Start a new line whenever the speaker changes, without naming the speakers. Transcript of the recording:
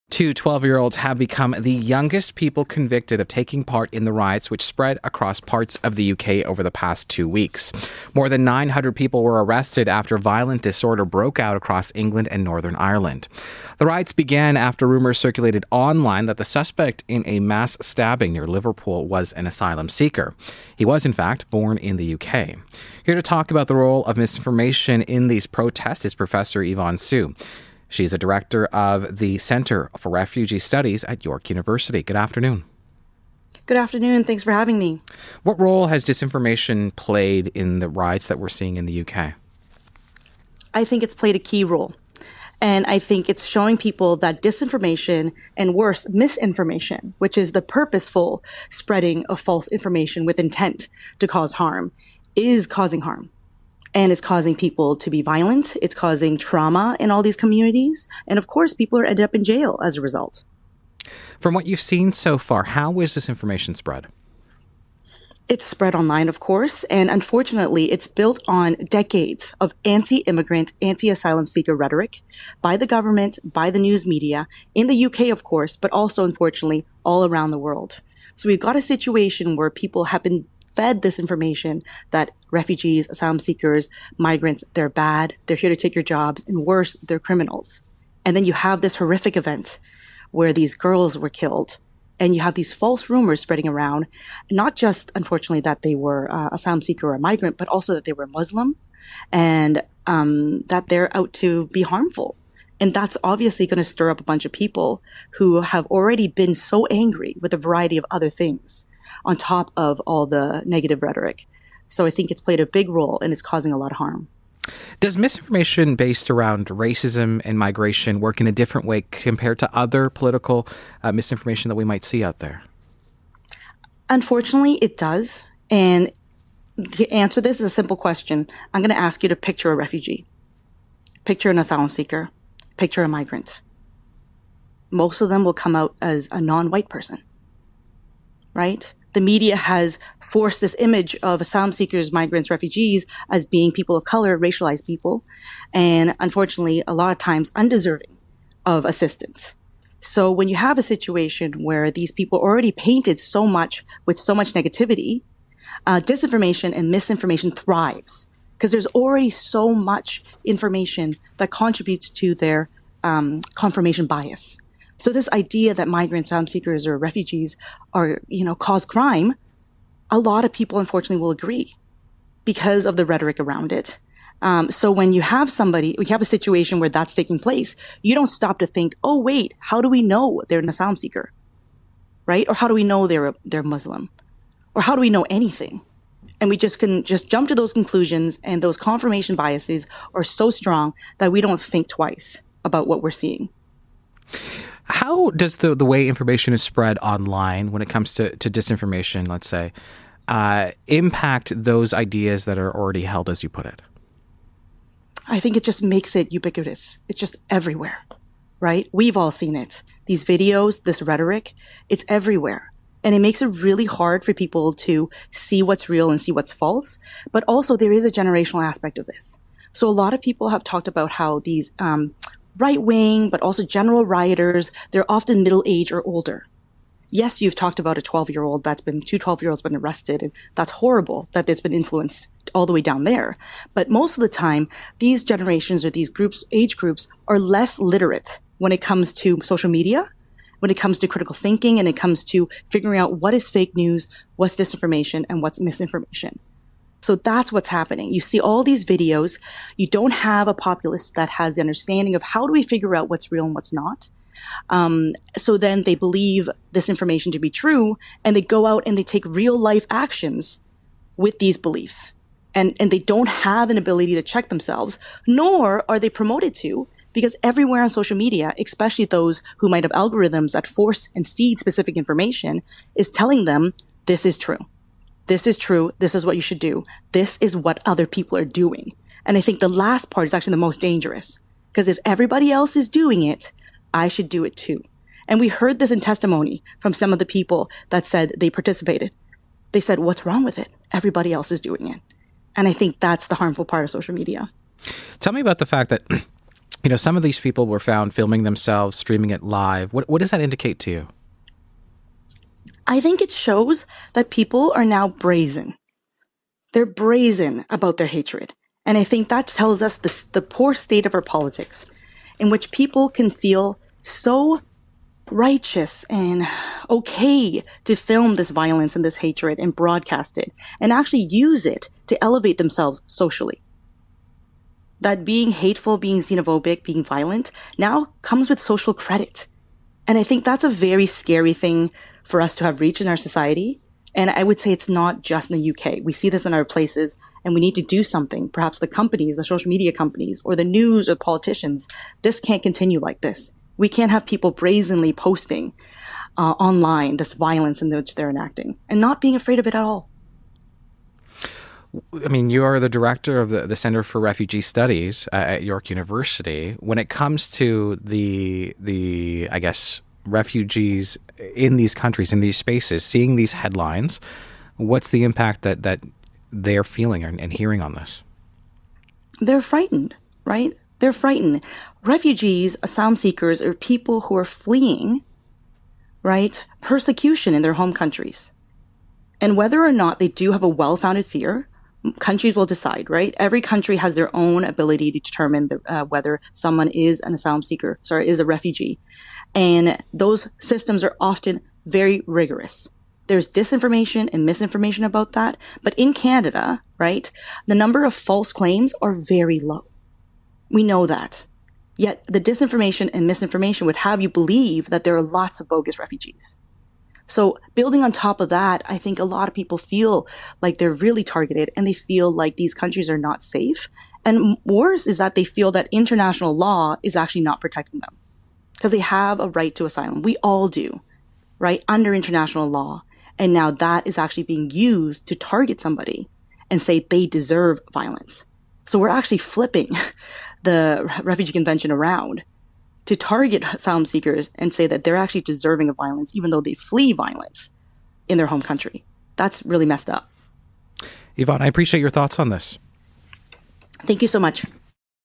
Two 12-year-olds have become the youngest people convicted of taking part in the riots which spread across parts of the UK over the past 2 weeks. More than 900 people were arrested after violent disorder broke out across England and Northern Ireland. The riots began after rumours circulated online that the suspect in a mass stabbing near Liverpool was an asylum seeker. He was, in fact, born in the UK. Here to talk about the role of misinformation in these protests is Professor Yvonne Su. She's a director of the Centre for Refugee Studies at York University. Good afternoon.
Good afternoon. Thanks for having me.
What role has disinformation played in the riots that we're seeing in the UK?
I think it's played a key role. And I think it's showing people that disinformation and worse, misinformation, which is the purposeful spreading of false information with intent to cause harm, is causing harm. And it's causing people to be violent. It's causing trauma in all these communities. And of course, people are ended up in jail as a result.
From what you've seen so far, how is this information spread?
It's spread online, of course. And unfortunately, it's built on decades of anti-immigrant, anti-asylum seeker rhetoric by the government, by the news media, in the UK, of course, but also, unfortunately, all around the world. So we've got a situation where people have been fed this information that refugees, asylum seekers, migrants, they're bad, they're here to take your jobs, and worse, they're criminals. And then you have this horrific event where these girls were killed, and you have these false rumors spreading around, not just, unfortunately, that they were asylum seeker or a migrant, but also that they were Muslim and that they're out to be harmful. And that's obviously going to stir up a bunch of people who have already been so angry with a variety of other things on top of all the negative rhetoric. So I think it's played a big role and it's causing a lot of harm.
Does misinformation based around racism and migration work in a different way compared to other political misinformation that we might see out there?
Unfortunately, it does. And to answer this is a simple question. I'm going to ask you to picture a refugee, picture an asylum seeker, picture a migrant. Most of them will come out as a non-white person, right? The media has forced this image of asylum seekers, migrants, refugees as being people of color, racialized people, and unfortunately, a lot of times undeserving of assistance. So when you have a situation where these people already painted so much with so much negativity, disinformation and misinformation thrives because there's already so much information that contributes to their confirmation bias. So this idea that migrants, asylum seekers, or refugees are, cause crime, a lot of people, unfortunately, will agree because of the rhetoric around it. So when you have a situation where that's taking place, you don't stop to think, oh, wait, how do we know they're an asylum seeker, right? Or how do we know they're Muslim? Or how do we know anything? And we can jump to those conclusions, and those confirmation biases are so strong that we don't think twice about what we're seeing.
How does the way information is spread online when it comes to disinformation, let's say, impact those ideas that are already held, as you put it?
I think it just makes it ubiquitous. It's just everywhere, right? We've all seen it. These videos, this rhetoric, it's everywhere. And it makes it really hard for people to see what's real and see what's false. But also there is a generational aspect of this. So a lot of people have talked about how these right-wing, but also general rioters, they're often middle-aged or older. Yes, you've talked about a 12-year-old two 12-year-olds been arrested, and that's horrible that it's been influenced all the way down there. But most of the time, these generations or these age groups are less literate when it comes to social media, when it comes to critical thinking, and it comes to figuring out what is fake news, what's disinformation, and what's misinformation. So that's what's happening. You see all these videos. You don't have a populace that has the understanding of how do we figure out what's real and what's not. So then they believe this information to be true, and they go out and they take real life actions with these beliefs. And they don't have an ability to check themselves, nor are they promoted to, because everywhere on social media, especially those who might have algorithms that force and feed specific information, is telling them this is true. This is true. This is what you should do. This is what other people are doing. And I think the last part is actually the most dangerous, because if everybody else is doing it, I should do it too. And we heard this in testimony from some of the people that said they participated. They said, what's wrong with it? Everybody else is doing it. And I think that's the harmful part of social media.
Tell me about the fact that Some of these people were found filming themselves, streaming it live. What does that indicate to you?
I think it shows that people are now brazen. They're brazen about their hatred. And I think that tells us the poor state of our politics, in which people can feel so righteous and okay to film this violence and this hatred and broadcast it and actually use it to elevate themselves socially. That being hateful, being xenophobic, being violent now comes with social credit. And I think that's a very scary thing for us to have reached in our society. And I would say it's not just in the UK. We see this in other places, and we need to do something. Perhaps the companies, the social media companies, or the news or politicians. This can't continue like this. We can't have people brazenly posting online this violence in which they're enacting and not being afraid of it at all.
I mean, you are the director of the Center for Refugee Studies at York University. When it comes to the I guess, refugees in these countries, in these spaces, seeing these headlines, what's the impact that they're feeling and hearing on this?
They're frightened, right? They're frightened. Refugees, asylum seekers, are people who are fleeing, right, persecution in their home countries. And whether or not they do have a well-founded fear, countries will decide, right? Every country has their own ability to determine whether someone is an asylum seeker, is a refugee. And those systems are often very rigorous. There's disinformation and misinformation about that. But in Canada, right, the number of false claims are very low. We know that. Yet the disinformation and misinformation would have you believe that there are lots of bogus refugees. So building on top of that, I think a lot of people feel like they're really targeted and they feel like these countries are not safe. And worse is that they feel that international law is actually not protecting them because they have a right to asylum. We all do, right, under international law. And now that is actually being used to target somebody and say they deserve violence. So we're actually flipping the Refugee Convention around to target asylum seekers and say that they're actually deserving of violence, even though they flee violence in their home country. That's really messed up.
Yvonne, I appreciate your thoughts on this.
Thank you so much.